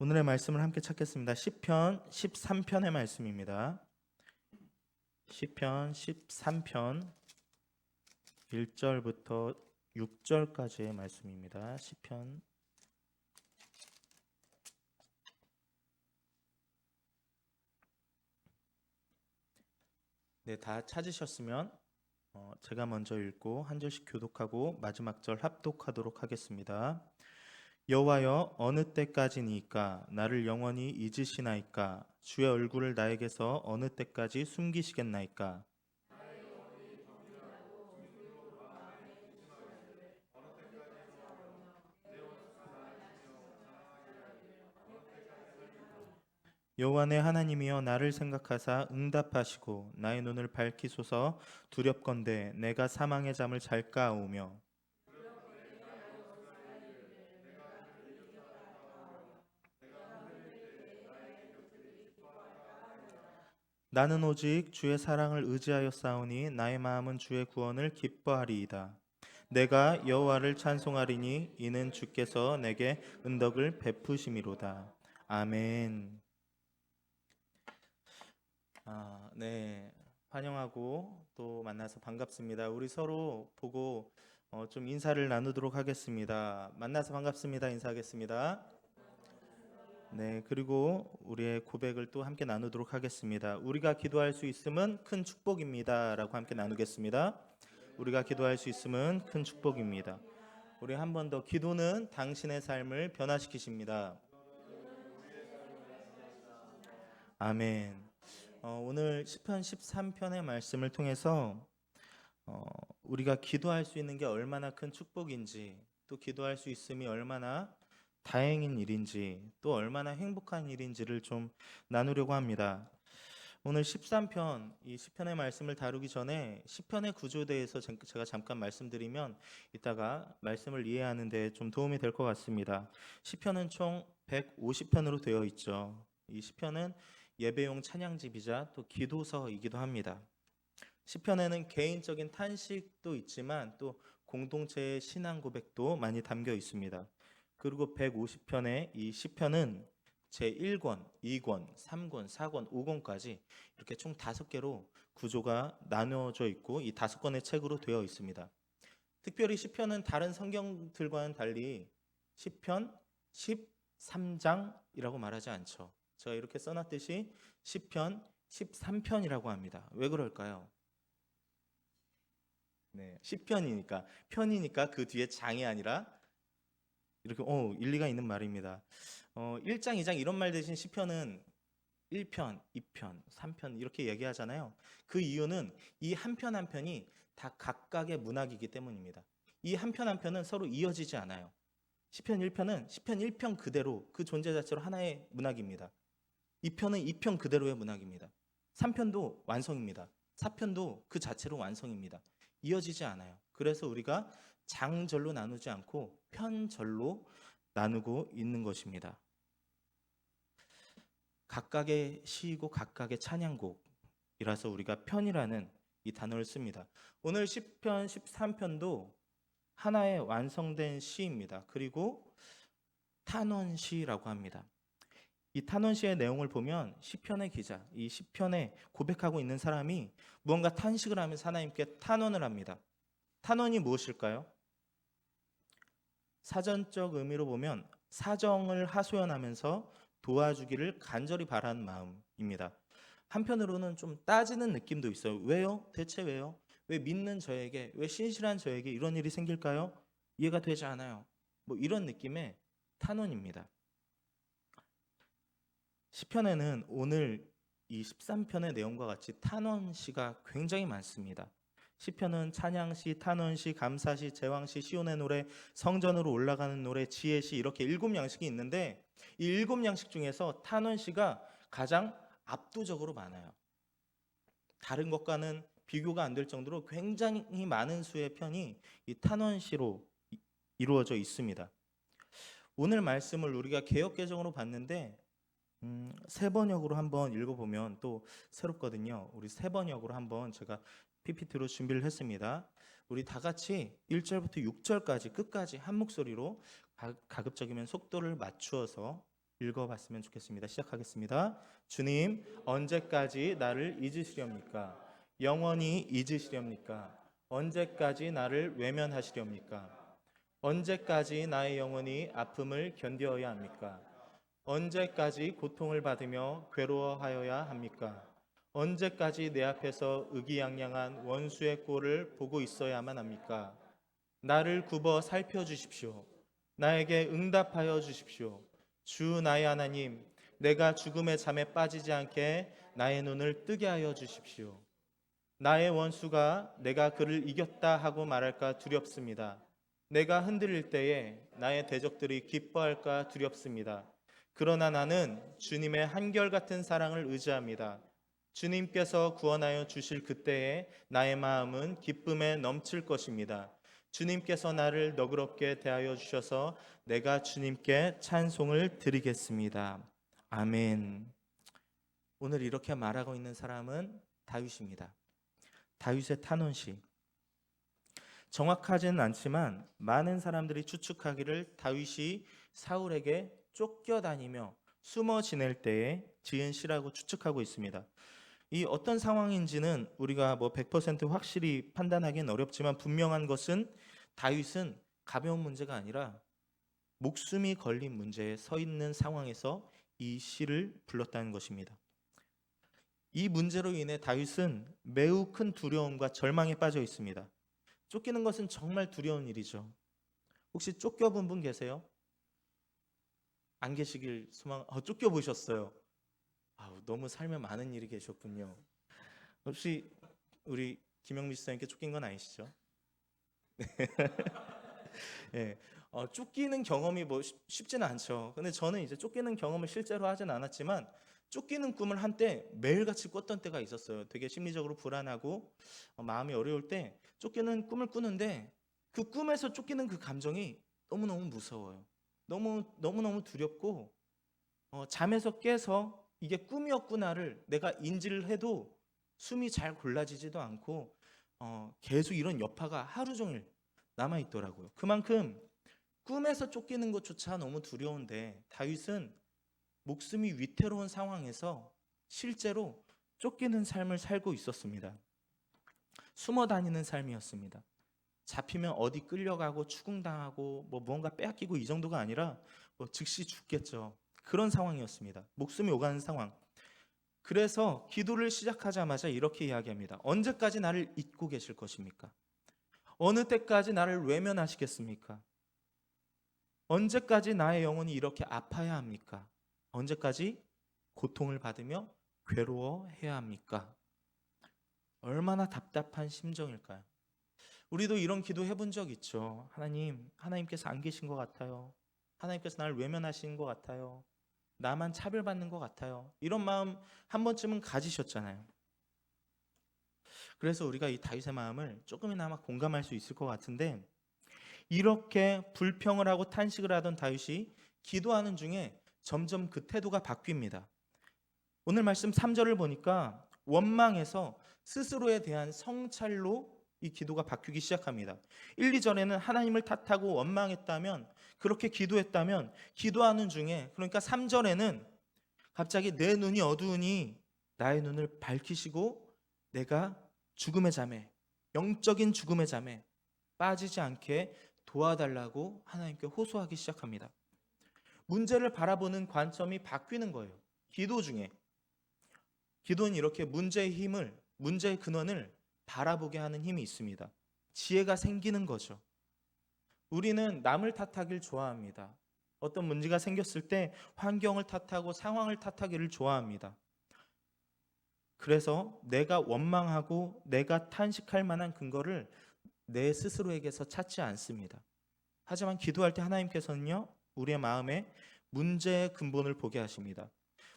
오늘의 말씀을 함께 찾겠습니다. 시편 13편의 말씀입니다. 시편 13편 1절부터 6절까지의 말씀입니다. 시편 네, 다 찾으셨으면 제가 먼저 읽고 한 절씩 교독하고 마지막 절 합독하도록 하겠습니다. 여호와여, 어느 때까지니까 나를 영원히 잊으시나이까? 주의 얼굴을 나에게서 어느 때까지 숨기시겠나이까? 여호와 내 하나님이여, 나를 생각하사 응답하시고 나의 눈을 밝히소서. 두렵건대 내가 사망의 잠을 잘까오며 나는 오직 주의 사랑을 의지하여 싸우니 나의 마음은 주의 구원을 기뻐하리이다. 내가 여호와를 찬송하리니 이는 주께서 내게 은덕을 베푸심이로다. 아멘. 네. 환영하고 또 만나서 반갑습니다. 우리 서로 보고 좀 인사를 나누도록 하겠습니다. 만나서 반갑습니다. 인사하겠습니다. 네, 그리고 우리의 고백을 또 함께 나누도록 하겠습니다. 우리가 기도할 수 있음은 큰 축복입니다라고 함께 나누겠습니다. 우리가 기도할 수 있음은 큰 축복입니다. 우리 한 번 더, 기도는 당신의 삶을 변화시키십니다. 아멘. 오늘 시편 13편의 말씀을 통해서 우리가 기도할 수 있는 게 얼마나 큰 축복인지, 또 기도할 수 있음이 얼마나 다행인 일인지, 또 얼마나 행복한 일인지를 좀 나누려고 합니다. 오늘 13편, 이 시편의 말씀을 다루기 전에 시편의 구조에 대해서 제가 잠깐 말씀드리면 이따가 말씀을 이해하는 데 좀 도움이 될 것 같습니다. 시편은 총 150편으로 되어 있죠. 이 시편은 예배용 찬양집이자 또 기도서이기도 합니다. 시편에는 개인적인 탄식도 있지만 또 공동체의 신앙 고백도 많이 담겨 있습니다. 그리고 150편의 이 시편은 제1권, 2권, 3권, 4권, 5권까지 이렇게 총 5개로 구조가 나누어져 있고 이 5권의 책으로 되어 있습니다. 특별히 시편은 다른 성경들과는 달리 시편 13장이라고 말하지 않죠. 제가 이렇게 써놨듯이 시편 13편이라고 합니다. 왜 그럴까요? 네, 시편이니까, 편이니까 그 뒤에 장이 아니라 이렇게 일리가 있는 말입니다. 1장, 2장 이런 말 대신 시편은 1편, 2편, 3편 이렇게 얘기하잖아요. 그 이유는 이 한 편 한 편이 다 각각의 문학이기 때문입니다. 이 한 편 한 편은 서로 이어지지 않아요. 시편 1편은 시편 1편 그대로 그 존재 자체로 하나의 문학입니다. 2편은 2편 그대로의 문학입니다. 3편도 완성입니다. 4편도 그 자체로 완성입니다. 이어지지 않아요. 그래서 우리가 장절로 나누지 않고 편절로 나누고 있는 것입니다. 각각의 시이고 각각의 찬양곡이라서 우리가 편이라는 이 단어를 씁니다. 오늘 시편 13편도 하나의 완성된 시입니다. 그리고 탄원시라고 합니다. 이 탄원시의 내용을 보면 시편의 기자, 이 시편에 고백하고 있는 사람이 무언가 탄식을 하면서 하나님께 탄원을 합니다. 탄원이 무엇일까요? 사전적 의미로 보면 사정을 하소연하면서 도와주기를 간절히 바라는 마음입니다. 한편으로는 좀 따지는 느낌도 있어요. 왜요? 대체 왜요? 왜 믿는 저에게, 왜 신실한 저에게 이런 일이 생길까요? 이해가 되지 않아요. 뭐 이런 느낌의 탄원입니다. 시편에는 오늘 이 13편의 내용과 같이 탄원시가 굉장히 많습니다. 시편은 찬양시, 탄원시, 감사시, 제왕시, 시온의 노래, 성전으로 올라가는 노래, 지혜시 이렇게 7양식이 있는데 이 7양식 중에서 탄원시가 가장 압도적으로 많아요. 다른 것과는 비교가 안 될 정도로 굉장히 많은 수의 편이 이 탄원시로 이루어져 있습니다. 오늘 말씀을 우리가 개역개정으로 봤는데 세번역으로 한번 읽어보면 또 새롭거든요. 우리 세번역으로 한번 제가 PPT로 준비를 했습니다. 우리 다 같이 1절부터 6절까지 끝까지 한 목소리로 가급적이면 속도를 맞추어서 읽어봤으면 좋겠습니다. 시작하겠습니다. 주님, 언제까지 나를 잊으시렵니까? 영원히 잊으시렵니까? 언제까지 나를 외면하시렵니까? 언제까지 나의 영혼이 아픔을 견뎌야 합니까? 언제까지 고통을 받으며 괴로워하여야 합니까? 언제까지 내 앞에서 의기양양한 원수의 꼴을 보고 있어야만 합니까? 나를 굽어 살펴주십시오. 나에게 응답하여 주십시오. 주 나의 하나님, 내가 죽음의 잠에 빠지지 않게 나의 눈을 뜨게 하여 주십시오. 나의 원수가 내가 그를 이겼다 하고 말할까 두렵습니다. 내가 흔들릴 때에 나의 대적들이 기뻐할까 두렵습니다. 그러나 나는 주님의 한결같은 사랑을 의지합니다. 주님께서 구원하여 주실 그때에 나의 마음은 기쁨에 넘칠 것입니다. 주님께서 나를 너그럽게 대하여 주셔서 내가 주님께 찬송을 드리겠습니다. 아멘. 오늘 이렇게 말하고 있는 사람은 다윗입니다. 다윗의 탄원시. 정확하지는 않지만 많은 사람들이 추측하기를 다윗이 사울에게 쫓겨다니며 숨어 지낼 때에 지은 시라고 추측하고 있습니다. 이 어떤 상황인지는 우리가 100% 확실히 판단하기는 어렵지만 분명한 것은 다윗은 가벼운 문제가 아니라 목숨이 걸린 문제에 서 있는 상황에서 이 시를 불렀다는 것입니다. 이 문제로 인해 다윗은 매우 큰 두려움과 절망에 빠져 있습니다. 쫓기는 것은 정말 두려운 일이죠. 혹시 쫓겨본 분 계세요? 안 계시길 소망. 쫓겨보셨어요. 너무 삶에 많은 일이 계셨군요. 혹시 우리 김영미 집사님께 쫓긴 건 아니시죠? 네. 쫓기는 경험이 쉽지는 않죠. 근데 저는 이제 쫓기는 경험을 실제로 하진 않았지만 쫓기는 꿈을 한때 매일같이 꿨던 때가 있었어요. 되게 심리적으로 불안하고 마음이 어려울 때 쫓기는 꿈을 꾸는데 그 꿈에서 쫓기는 그 감정이 너무너무 무서워요. 너무너무 두렵고 잠에서 깨서 이게 꿈이었구나를 내가 인지를 해도 숨이 잘 골라지지도 않고 계속 이런 여파가 하루 종일 남아있더라고요. 그만큼 꿈에서 쫓기는 것조차 너무 두려운데 다윗은 목숨이 위태로운 상황에서 실제로 쫓기는 삶을 살고 있었습니다. 숨어 다니는 삶이었습니다. 잡히면 어디 끌려가고 추궁당하고 무언가 빼앗기고 이 정도가 아니라 즉시 죽겠죠. 그런 상황이었습니다. 목숨이 오가는 상황. 그래서 기도를 시작하자마자 이렇게 이야기합니다. 언제까지 나를 잊고 계실 것입니까? 어느 때까지 나를 외면하시겠습니까? 언제까지 나의 영혼이 이렇게 아파야 합니까? 언제까지 고통을 받으며 괴로워해야 합니까? 얼마나 답답한 심정일까요? 우리도 이런 기도 해본 적 있죠. 하나님께서 안 계신 것 같아요. 하나님께서 나를 외면하시는 것 같아요. 나만 차별받는 것 같아요. 이런 마음 한 번쯤은 가지셨잖아요. 그래서 우리가 이 다윗의 마음을 조금이나마 공감할 수 있을 것 같은데 이렇게 불평을 하고 탄식을 하던 다윗이 기도하는 중에 점점 그 태도가 바뀝니다. 오늘 말씀 3절을 보니까 원망에서 스스로에 대한 성찰로 이 기도가 바뀌기 시작합니다. 1, 2절에는 하나님을 탓하고 원망했다면 그렇게 기도했다면 기도하는 중에 그러니까 3절에는 갑자기 내 눈이 어두우니 나의 눈을 밝히시고 내가 죽음의 잠에 영적인 죽음의 잠에 빠지지 않게 도와달라고 하나님께 호소하기 시작합니다. 문제를 바라보는 관점이 바뀌는 거예요. 기도 중에 기도는 이렇게 문제의 근원을 바라보게 하는 힘이 있습니다. 지혜가 생기는 거죠. 우리는 남을 탓하길 좋아합니다. 어떤 문제가 생겼을 때 환경을 탓하고 상황을 탓하기를 좋아합니다. 그래서 내가 원망하고 내가 탄식할 만한 근거를 내 스스로에게서 찾지 않습니다. 하지만 기도할 때 하나님께서는요, 우리의 마음에 문제의 근본을 보게 하십니다.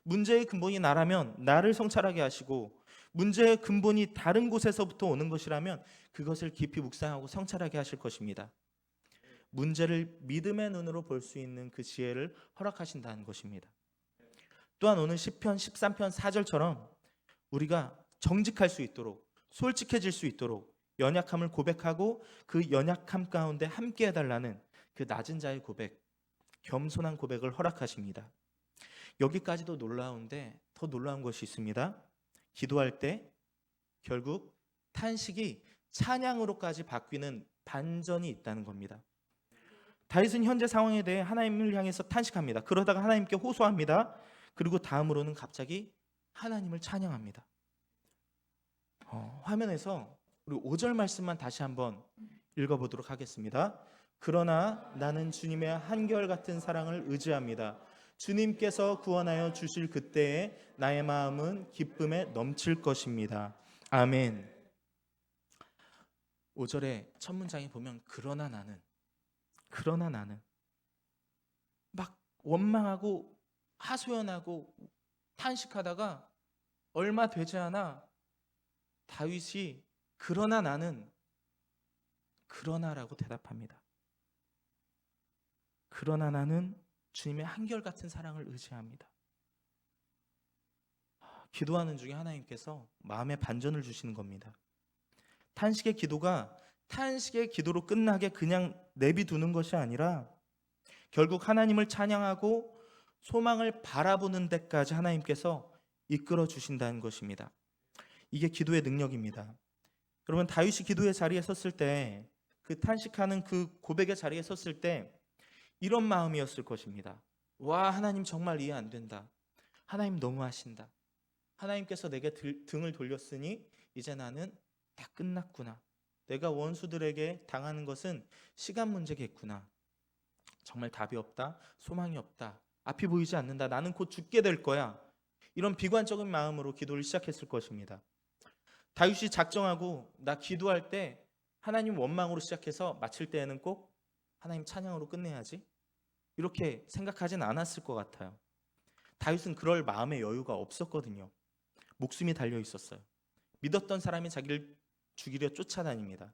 문제의 근본이 나라면 나를 성찰하게 하시고 문제의 근본이 다른 곳에서부터 오는 것이라면 그것을 깊이 묵상하고 성찰하게 하실 것입니다. 문제를 믿음의 눈으로 볼 수 있는 그 지혜를 허락하신다는 것입니다. 또한 오늘 시편 13편 4절처럼 우리가 정직할 수 있도록 솔직해질 수 있도록 연약함을 고백하고 그 연약함 가운데 함께 해달라는 그 낮은 자의 고백, 겸손한 고백을 허락하십니다. 여기까지도 놀라운데 더 놀라운 것이 있습니다. 기도할 때 결국 탄식이 찬양으로까지 바뀌는 반전이 있다는 겁니다. 다윗은 현재 상황에 대해 하나님을 향해서 탄식합니다. 그러다가 하나님께 호소합니다. 그리고 다음으로는 갑자기 하나님을 찬양합니다. 화면에서 우리 5절 말씀만 다시 한번 읽어보도록 하겠습니다. 그러나 나는 주님의 한결같은 사랑을 의지합니다. 주님께서 구원하여 주실 그때에 나의 마음은 기쁨에 넘칠 것입니다. 아멘. 5절의 첫 문장에 보면 그러나 나는 막 원망하고 하소연하고 탄식하다가 얼마 되지 않아 다윗이 그러나라고 대답합니다. 그러나 나는 주님의 한결같은 사랑을 의지합니다. 기도하는 중에 하나님께서 마음의 반전을 주시는 겁니다. 탄식의 기도가 탄식의 기도로 끝나게 그냥 내비두는 것이 아니라 결국 하나님을 찬양하고 소망을 바라보는 데까지 하나님께서 이끌어 주신다는 것입니다. 이게 기도의 능력입니다. 여러분, 다윗이 기도의 자리에 섰을 때, 그 탄식하는 그 고백의 자리에 섰을 때 이런 마음이었을 것입니다. 와, 하나님 정말 이해 안 된다. 하나님 너무하신다. 하나님께서 내게 등을 돌렸으니 이제 나는 다 끝났구나. 내가 원수들에게 당하는 것은 시간 문제겠구나. 정말 답이 없다. 소망이 없다. 앞이 보이지 않는다. 나는 곧 죽게 될 거야. 이런 비관적인 마음으로 기도를 시작했을 것입니다. 다윗이 작정하고 나 기도할 때 하나님 원망으로 시작해서 마칠 때에는 꼭 하나님 찬양으로 끝내야지, 이렇게 생각하진 않았을 것 같아요. 다윗은 그럴 마음의 여유가 없었거든요. 목숨이 달려 있었어요. 믿었던 사람이 자기를 죽이려 쫓아다닙니다.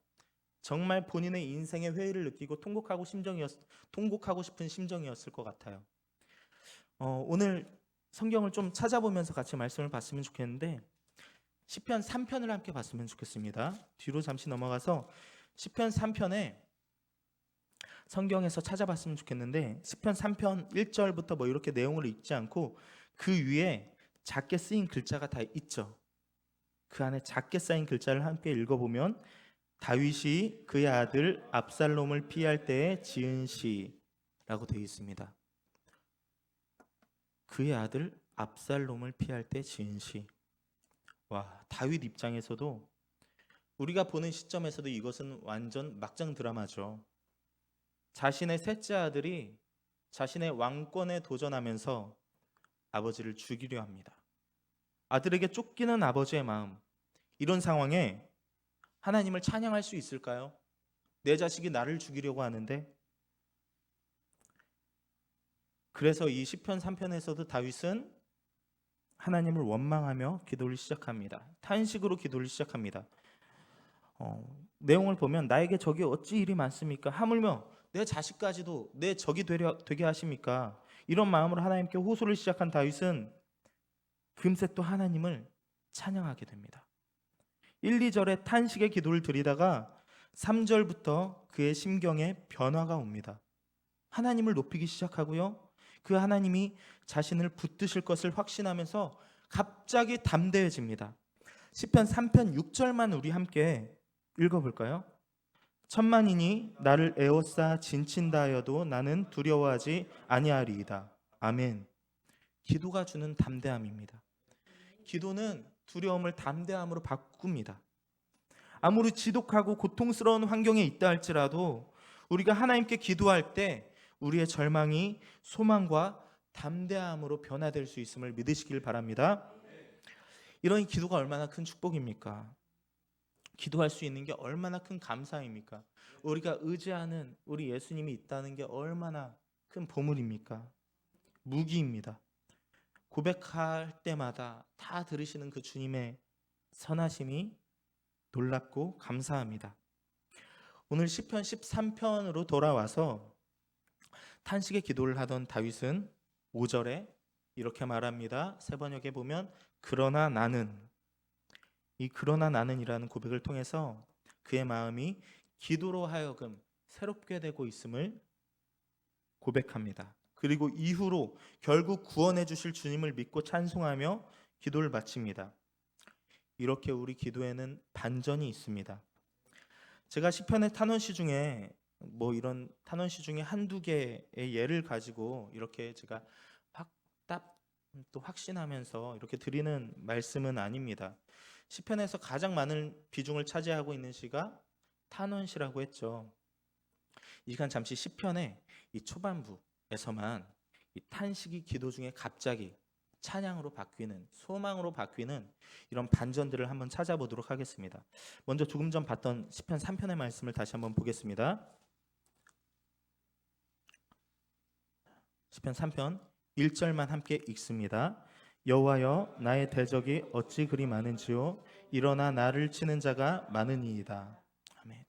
정말 본인의 인생의 회의를 느끼고 통곡하고 싶은 심정이었을 것 같아요. 오늘 성경을 좀 찾아보면서 같이 말씀을 봤으면 좋겠는데 시편 3편을 함께 봤으면 좋겠습니다. 뒤로 잠시 넘어가서 시편 3편에 성경에서 찾아봤으면 좋겠는데 시편 3편 1절부터 뭐 이렇게 내용을 읽지 않고 그 위에 작게 쓰인 글자가 다 있죠. 그 안에 작게 쌓인 글자를 함께 읽어보면 다윗이 그의 아들 압살롬을 피할 때에 지은 시라고 되어 있습니다. 그의 아들 압살롬을 피할 때 지은 시. 와, 다윗 입장에서도 우리가 보는 시점에서도 이것은 완전 막장 드라마죠. 자신의 셋째 아들이 자신의 왕권에 도전하면서 아버지를 죽이려 합니다. 아들에게 쫓기는 아버지의 마음. 이런 상황에 하나님을 찬양할 수 있을까요? 내 자식이 나를 죽이려고 하는데. 그래서 이 시편 3편에서도 다윗은 하나님을 원망하며 기도를 시작합니다. 탄식으로 기도를 시작합니다. 내용을 보면 나에게 적이 어찌 이리 많습니까? 하물며 내 자식까지도 내 적이 되게 하십니까? 이런 마음으로 하나님께 호소를 시작한 다윗은 금세 또 하나님을 찬양하게 됩니다. 1, 2절에 탄식의 기도를 드리다가 3절부터 그의 심경에 변화가 옵니다. 하나님을 높이기 시작하고요. 그 하나님이 자신을 붙드실 것을 확신하면서 갑자기 담대해집니다. 시편 3편 6절만 우리 함께 읽어볼까요? 천만인이 나를 에워싸 진친다 하여도 나는 두려워하지 아니하리이다. 아멘. 기도가 주는 담대함입니다. 기도는 두려움을 담대함으로 바꿉니다. 아무리 지독하고 고통스러운 환경에 있다 할지라도 우리가 하나님께 기도할 때 우리의 절망이 소망과 담대함으로 변화될 수 있음을 믿으시길 바랍니다. 이런 기도가 얼마나 큰 축복입니까? 기도할 수 있는 게 얼마나 큰 감사입니까? 우리가 의지하는 우리 예수님이 있다는 게 얼마나 큰 보물입니까? 무기입니다. 고백할 때마다 다 들으시는 그 주님의 선하심이 놀랍고 감사합니다. 오늘 시편 13편으로 돌아와서 탄식의 기도를 하던 다윗은 5절에 이렇게 말합니다. 새 번역에 보면 그러나 나는, 이 그러나 나는이라는 고백을 통해서 그의 마음이 기도로 하여금 새롭게 되고 있음을 고백합니다. 그리고 이후로 결국 구원해 주실 주님을 믿고 찬송하며 기도를 마칩니다. 이렇게 우리 기도에는 반전이 있습니다. 제가 시편의 탄원시 중에 이런 탄원시 중에 한두 개의 예를 가지고 이렇게 제가 확답 또 확신하면서 이렇게 드리는 말씀은 아닙니다. 시편에서 가장 많은 비중을 차지하고 있는 시가 탄원시라고 했죠. 이 시간 잠시 시편의 이 초반부에서만 이 탄식이 기도 중에 갑자기 찬양으로 바뀌는, 소망으로 바뀌는 이런 반전들을 한번 찾아보도록 하겠습니다. 먼저 조금 전 봤던 시편 3편의 말씀을 다시 한번 보겠습니다. 시편 3편 1절만 함께 읽습니다. 여호와여, 나의 대적이 어찌 그리 많은지요, 일어나 나를 치는 자가 많으니이다. 아멘.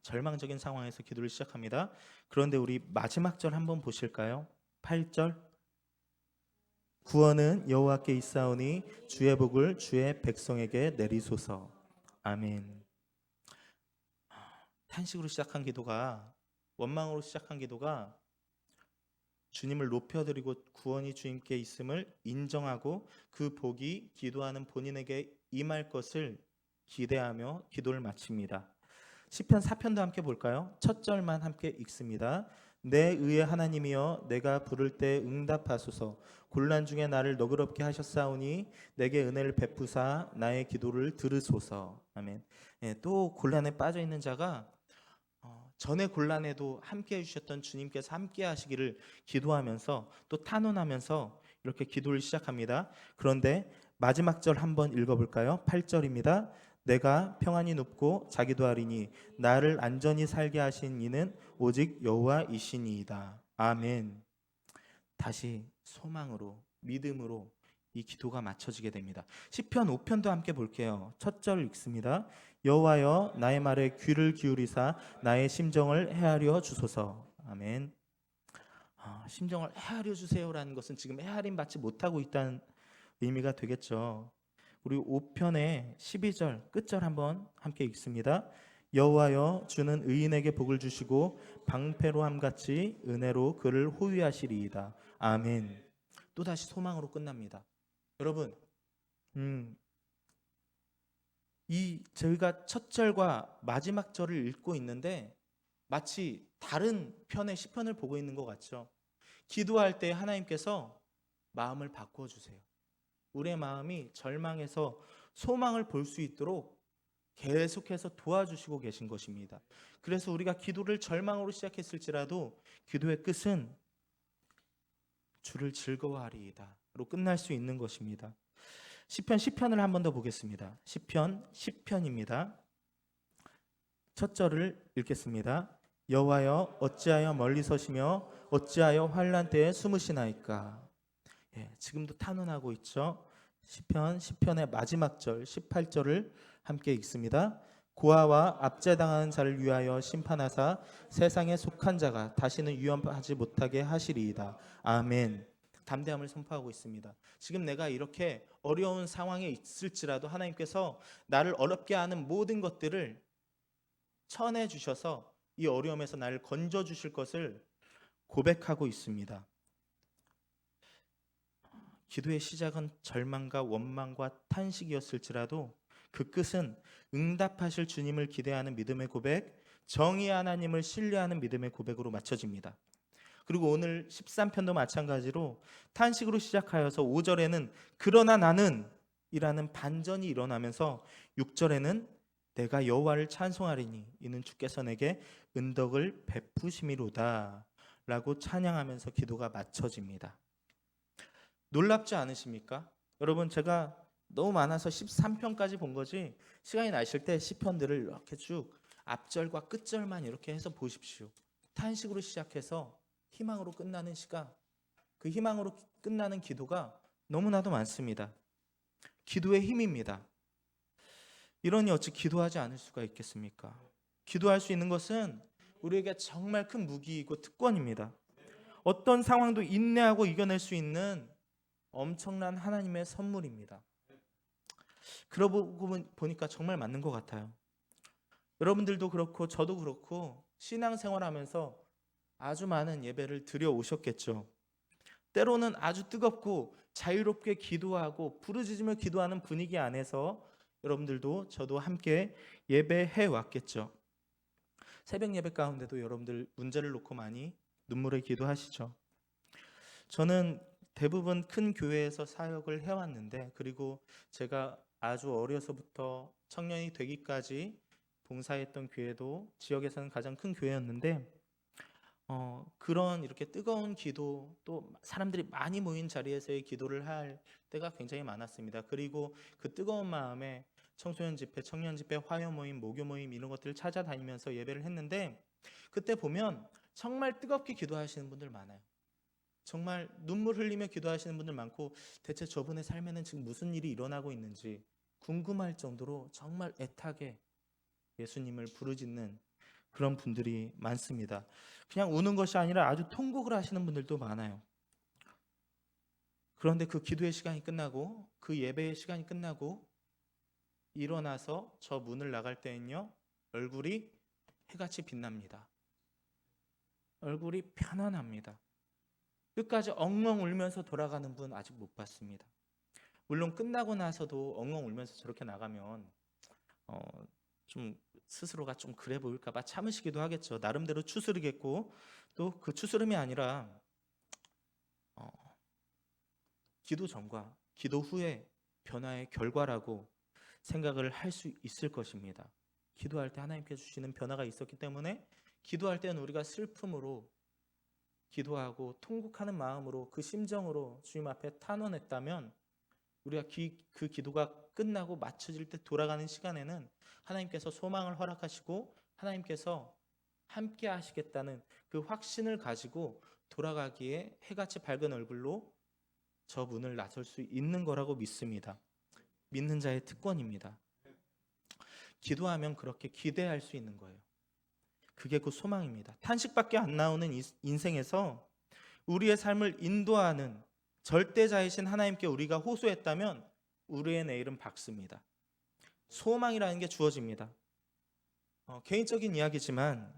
절망적인 상황에서 기도를 시작합니다. 그런데 우리 마지막 절 한번 보실까요? 8절, 구원은 여호와께 있사오니 주의 복을 주의 백성에게 내리소서. 아멘. 탄식으로 시작한 기도가, 원망으로 시작한 기도가 주님을 높여드리고 구원이 주님께 있음을 인정하고 그 복이 기도하는 본인에게 임할 것을 기대하며 기도를 마칩니다. 시편 4편도 함께 볼까요? 첫 절만 함께 읽습니다. 내 의의 하나님이여, 내가 부를 때 응답하소서. 곤란 중에 나를 너그럽게 하셨사오니 내게 은혜를 베푸사 나의 기도를 들으소서. 아멘. 또 곤란에 빠져 있는 자가 전에 곤란에도 함께 해주셨던 주님께서 함께 하시기를 기도하면서 또 탄원하면서 이렇게 기도를 시작합니다. 그런데 마지막 절 한번 읽어볼까요? 8절입니다. 내가 평안히 눕고 자기도 하리니 나를 안전히 살게 하신 이는 오직 여호와이시니이다. 아멘. 다시 소망으로, 믿음으로 이 기도가 맞춰지게 됩니다. 시편 5편도 함께 볼게요. 첫 절 읽습니다. 여호와여, 나의 말에 귀를 기울이사 나의 심정을 헤아려 주소서. 아멘. 심정을 헤아려 주세요라는 것은 지금 헤아림 받지 못하고 있다는 의미가 되겠죠. 우리 5편의 12절 끝절 한번 함께 읽습니다. 여호와여, 주는 의인에게 복을 주시고 방패로함 같이 은혜로 그를 호위하시리이다. 아멘. 또다시 소망으로 끝납니다. 여러분, 저희가 첫 절과 마지막 절을 읽고 있는데 마치 다른 편의 시편을 보고 있는 것 같죠. 기도할 때 하나님께서 마음을 바꾸어 주세요. 우리의 마음이 절망에서 소망을 볼 수 있도록 계속해서 도와주시고 계신 것입니다. 그래서 우리가 기도를 절망으로 시작했을지라도 기도의 끝은 주를 즐거워하리이다로 끝날 수 있는 것입니다. 시편 10편을 한 번 더 보겠습니다. 시편 10편입니다. 첫 절을 읽겠습니다. 여호와여, 어찌하여 멀리 서시며 어찌하여 환난 때에 숨으시나이까. 지금도 탄원하고 있죠. 시편 10편의 마지막 절 18절을 함께 읽습니다. 고아와 압제당하는 자를 위하여 심판하사 세상에 속한 자가 다시는 위험하지 못하게 하시리이다. 아멘. 담대함을 선포하고 있습니다. 지금 내가 이렇게 어려운 상황에 있을지라도 하나님께서 나를 어렵게 하는 모든 것들을 쳐내 주셔서 이 어려움에서 나를 건져 주실 것을 고백하고 있습니다. 기도의 시작은 절망과 원망과 탄식이었을지라도 그 끝은 응답하실 주님을 기대하는 믿음의 고백, 정의 하나님을 신뢰하는 믿음의 고백으로 맞춰집니다. 그리고 오늘 13편도 마찬가지로 탄식으로 시작하여서 5절에는 그러나 나는 이라는 반전이 일어나면서 6절에는 내가 여호와를 찬송하리니 이는 주께서 내게 은덕을 베푸심이로다 라고 찬양하면서 기도가 맞춰집니다. 놀랍지 않으십니까? 여러분, 제가 너무 많아서 13편까지 본 거지 시간이 나실 때 시편들을 이렇게 쭉 앞절과 끝절만 이렇게 해서 보십시오. 탄식으로 시작해서 희망으로 끝나는 시가, 그 희망으로 끝나는 기도가 너무나도 많습니다. 기도의 힘입니다. 이러니 어찌 기도하지 않을 수가 있겠습니까? 기도할 수 있는 것은 우리에게 정말 큰 무기이고 특권입니다. 어떤 상황도 인내하고 이겨낼 수 있는 엄청난 하나님의 선물입니다. 그러고 보니까 정말 맞는 것 같아요. 여러분들도 그렇고 저도 그렇고 신앙생활하면서 아주 많은 예배를 드려 오셨겠죠. 때로는 아주 뜨겁고 자유롭게 기도하고 부르짖으며 기도하는 분위기 안에서 여러분들도 저도 함께 예배해 왔겠죠. 새벽 예배 가운데도 여러분들 문제를 놓고 많이 눈물의 기도하시죠. 저는 대부분 큰 교회에서 사역을 해왔는데, 그리고 제가 아주 어려서부터 청년이 되기까지 봉사했던 교회도 지역에서는 가장 큰 교회였는데, 그런 이렇게 뜨거운 기도, 또 사람들이 많이 모인 자리에서의 기도를 할 때가 굉장히 많았습니다. 그리고 그 뜨거운 마음에 청소년 집회, 청년 집회, 화요 모임, 모교 모임 이런 것들을 찾아다니면서 예배를 했는데, 그때 보면 정말 뜨겁게 기도하시는 분들 많아요. 정말 눈물 흘리며 기도하시는 분들 많고, 대체 저분의 삶에는 지금 무슨 일이 일어나고 있는지 궁금할 정도로 정말 애타게 예수님을 부르짖는 그런 분들이 많습니다. 그냥 우는 것이 아니라 아주 통곡을 하시는 분들도 많아요. 그런데 그 기도의 시간이 끝나고, 그 예배의 시간이 끝나고 일어나서 저 문을 나갈 때는요, 얼굴이 해같이 빛납니다. 얼굴이 편안합니다. 끝까지 엉엉 울면서 돌아가는 분 아직 못 봤습니다. 물론 끝나고 나서도 엉엉 울면서 저렇게 나가면 좀 스스로가 좀 그래 보일까 봐 참으시기도 하겠죠. 나름대로 추스르겠고, 또 그 추스름이 아니라 기도 전과 기도 후의 변화의 결과라고 생각을 할 수 있을 것입니다. 기도할 때 하나님께서 주시는 변화가 있었기 때문에, 기도할 때는 우리가 슬픔으로 기도하고 통곡하는 마음으로 그 심정으로 주님 앞에 탄원했다면, 우리가 그 기도가 끝나고 맞춰질 때 돌아가는 시간에는 하나님께서 소망을 허락하시고 하나님께서 함께 하시겠다는 그 확신을 가지고 돌아가기에 해같이 밝은 얼굴로 저 문을 나설 수 있는 거라고 믿습니다. 믿는 자의 특권입니다. 기도하면 그렇게 기대할 수 있는 거예요. 그게 그 소망입니다. 탄식밖에 안 나오는 인생에서 우리의 삶을 인도하는 절대자이신 하나님께 우리가 호소했다면 우리의 내일은 밝습니다. 소망이라는 게 주어집니다. 개인적인 이야기지만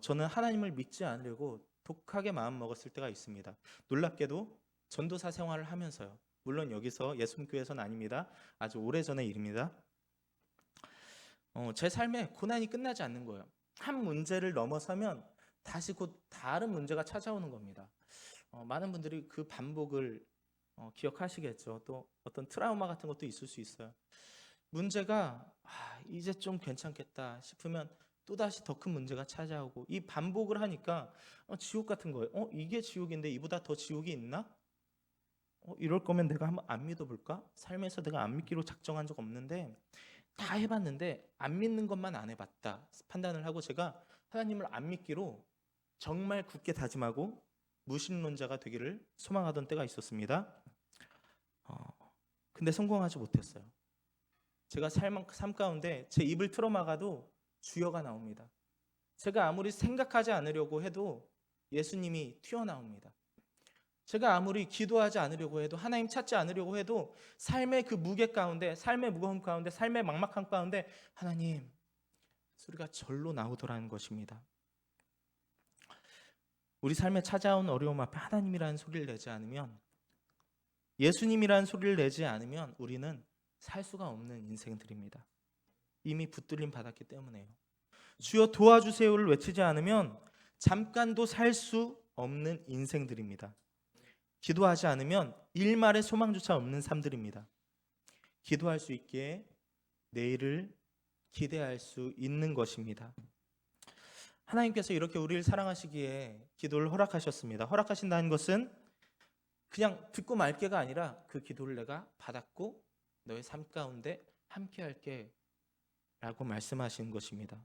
저는 하나님을 믿지 않으려고 독하게 마음 먹었을 때가 있습니다. 놀랍게도 전도사 생활을 하면서요. 물론 여기서 예수님교회에서는 아닙니다. 아주 오래전의 일입니다. 제 삶에 고난이 끝나지 않는 거예요. 한 문제를 넘어서면 다시 곧 다른 문제가 찾아오는 겁니다. 많은 분들이 그 반복을 기억하시겠죠. 또 어떤 트라우마 같은 것도 있을 수 있어요. 문제가 이제 좀 괜찮겠다 싶으면 또다시 더 큰 문제가 찾아오고, 이 반복을 하니까 지옥 같은 거예요. 이게 지옥인데 이보다 더 지옥이 있나? 이럴 거면 내가 한번 안 믿어볼까? 삶에서 내가 안 믿기로 작정한 적 없는데 다 해봤는데 안 믿는 것만 안 해봤다 판단을 하고, 제가 하나님을 안 믿기로 정말 굳게 다짐하고 무신론자가 되기를 소망하던 때가 있었습니다. 근데 성공하지 못했어요. 제가 삶 가운데 제 입을 틀어막아도 주여가 나옵니다. 제가 아무리 생각하지 않으려고 해도 예수님이 튀어나옵니다. 제가 아무리 기도하지 않으려고 해도, 하나님 찾지 않으려고 해도 삶의 그 무게 가운데, 삶의 무거움 가운데, 삶의 막막함 가운데 하나님 소리가 절로 나오더라는 것입니다. 우리 삶에 찾아온 어려움 앞에 하나님이라는 소리를 내지 않으면, 예수님이라는 소리를 내지 않으면 우리는 살 수가 없는 인생들입니다. 이미 붙들림 받았기 때문에요. 주여 도와주세요를 외치지 않으면 잠깐도 살 수 없는 인생들입니다. 기도하지 않으면 일말의 소망조차 없는 삶들입니다. 기도할 수 있기에 내일을 기대할 수 있는 것입니다. 하나님께서 이렇게 우리를 사랑하시기에 기도를 허락하셨습니다. 허락하신다는 것은 그냥 듣고 말게가 아니라 그 기도를 내가 받았고 너의 삶 가운데 함께 할게 라고 말씀하시는 것입니다.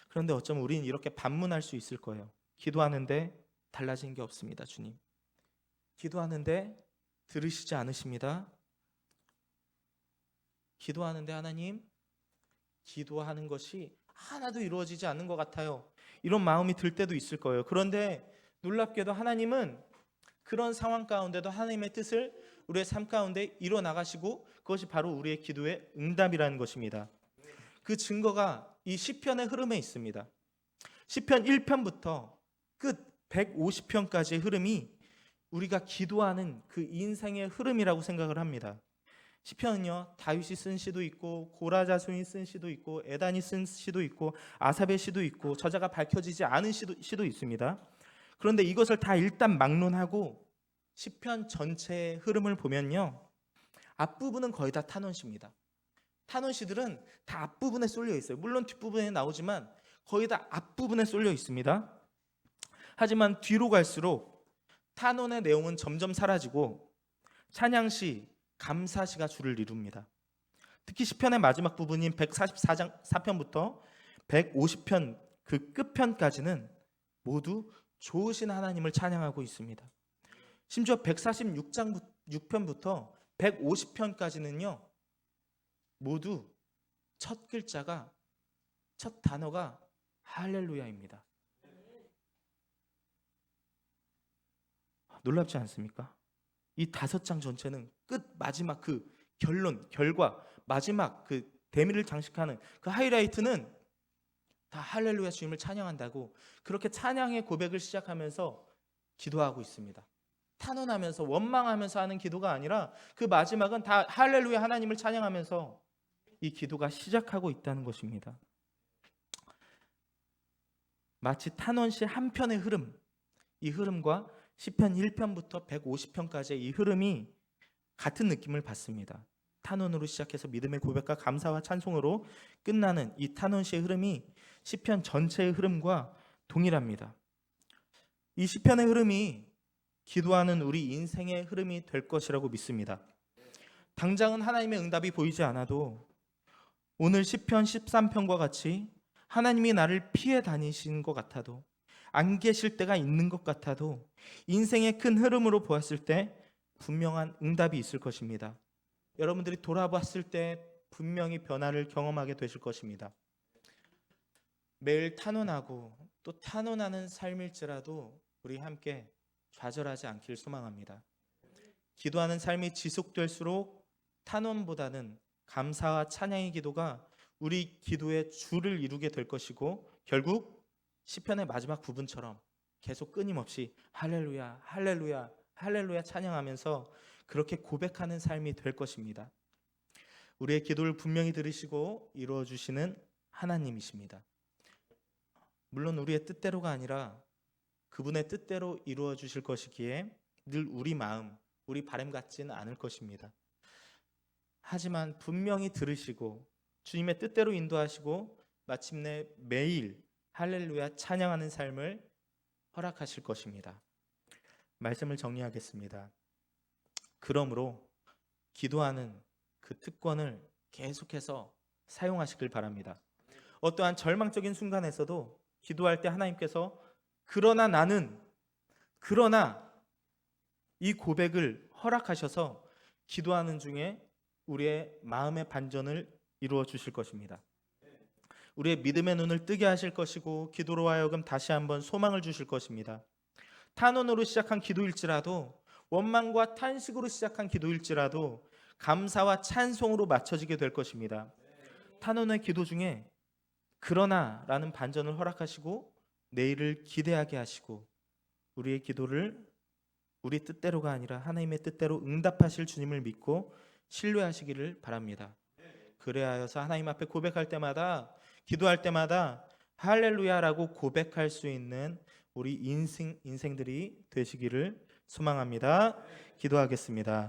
그런데 어쩌면 우리는 이렇게 반문할 수 있을 거예요. 기도하는데 달라진 게 없습니다. 주님, 기도하는데 들으시지 않으십니다. 기도하는데 하나님, 기도하는 것이 하나도 이루어지지 않는 것 같아요. 이런 마음이 들 때도 있을 거예요. 그런데 놀랍게도 하나님은 그런 상황 가운데도 하나님의 뜻을 우리의 삶 가운데 이뤄나가시고, 그것이 바로 우리의 기도의 응답이라는 것입니다. 그 증거가 이 시편의 흐름에 있습니다. 시편 1편부터 끝 150편까지의 흐름이 우리가 기도하는 그 인생의 흐름이라고 생각을 합니다. 시편은요, 다윗이 쓴 시도 있고 고라자손이 쓴 시도 있고 에단이 쓴 시도 있고 아삽의 시도 있고 저자가 밝혀지지 않은 시도 있습니다. 그런데 이것을 다 일단 막론하고 시편 전체의 흐름을 보면요, 앞부분은 거의 다 탄원시입니다. 탄원시들은 다 앞부분에 쏠려 있어요. 물론 뒷부분에 나오지만 거의 다 앞부분에 쏠려 있습니다. 하지만 뒤로 갈수록 탄원의 내용은 점점 사라지고 찬양시, 감사시가 주를 이룹니다. 특히 시편의 마지막 부분인 144장 4편부터 150편 그 끝편까지는 모두 좋으신 하나님을 찬양하고 있습니다. 심지어 146장 6편부터 150편까지는요, 모두 첫 글자가, 첫 단어가 할렐루야입니다. 놀랍지 않습니까? 이 5장 전체는 끝 마지막 그 결과, 마지막 그 대미를 장식하는 그 하이라이트는 다 할렐루야 주님을 찬양한다고, 그렇게 찬양의 고백을 시작하면서 기도하고 있습니다. 탄원하면서 원망하면서 하는 기도가 아니라 그 마지막은 다 할렐루야 하나님을 찬양하면서 이 기도가 시작하고 있다는 것입니다. 마치 탄원시 한 편의 흐름, 이 흐름과 시편 1편부터 150편까지의 이 흐름이 같은 느낌을 받습니다. 탄원으로 시작해서 믿음의 고백과 감사와 찬송으로 끝나는 이 탄원시의 흐름이 시편 전체의 흐름과 동일합니다. 이 시편의 흐름이 기도하는 우리 인생의 흐름이 될 것이라고 믿습니다. 당장은 하나님의 응답이 보이지 않아도 오늘 시편 13편과 같이 하나님이 나를 피해 다니신 것 같아도, 안 계실 때가 있는 것 같아도 인생의 큰 흐름으로 보았을 때 분명한 응답이 있을 것입니다. 여러분들이 돌아봤을 때 분명히 변화를 경험하게 되실 것입니다. 매일 탄원하고 또 탄원하는 삶일지라도 우리 함께 좌절하지 않길 소망합니다. 기도하는 삶이 지속될수록 탄원보다는 감사와 찬양의 기도가 우리 기도의 주를 이루게 될 것이고, 결국 시편의 마지막 부분처럼 계속 끊임없이 할렐루야, 할렐루야, 할렐루야 찬양하면서 그렇게 고백하는 삶이 될 것입니다. 우리의 기도를 분명히 들으시고 이루어 주시는 하나님이십니다. 물론 우리의 뜻대로가 아니라 그분의 뜻대로 이루어 주실 것이기에 늘 우리 마음, 우리 바람 같지는 않을 것입니다. 하지만 분명히 들으시고 주님의 뜻대로 인도하시고 마침내 매일 할렐루야 찬양하는 삶을 허락하실 것입니다. 말씀을 정리하겠습니다. 그러므로 기도하는 그 특권을 계속해서 사용하시길 바랍니다. 어떠한 절망적인 순간에서도 기도할 때 하나님께서 그러나 이 고백을 허락하셔서 기도하는 중에 우리의 마음의 반전을 이루어 주실 것입니다. 우리의 믿음의 눈을 뜨게 하실 것이고 기도로 하여금 다시 한번 소망을 주실 것입니다. 탄원으로 시작한 기도일지라도, 원망과 탄식으로 시작한 기도일지라도 감사와 찬송으로 맞춰지게 될 것입니다. 탄원의 기도 중에 그러나라는 반전을 허락하시고 내일을 기대하게 하시고 우리의 기도를 우리 뜻대로가 아니라 하나님의 뜻대로 응답하실 주님을 믿고 신뢰하시기를 바랍니다. 그래하여서 하나님 앞에 고백할 때마다, 기도할 때마다 할렐루야라고 고백할 수 있는 우리 인생들이 되시기를 소망합니다. 기도하겠습니다.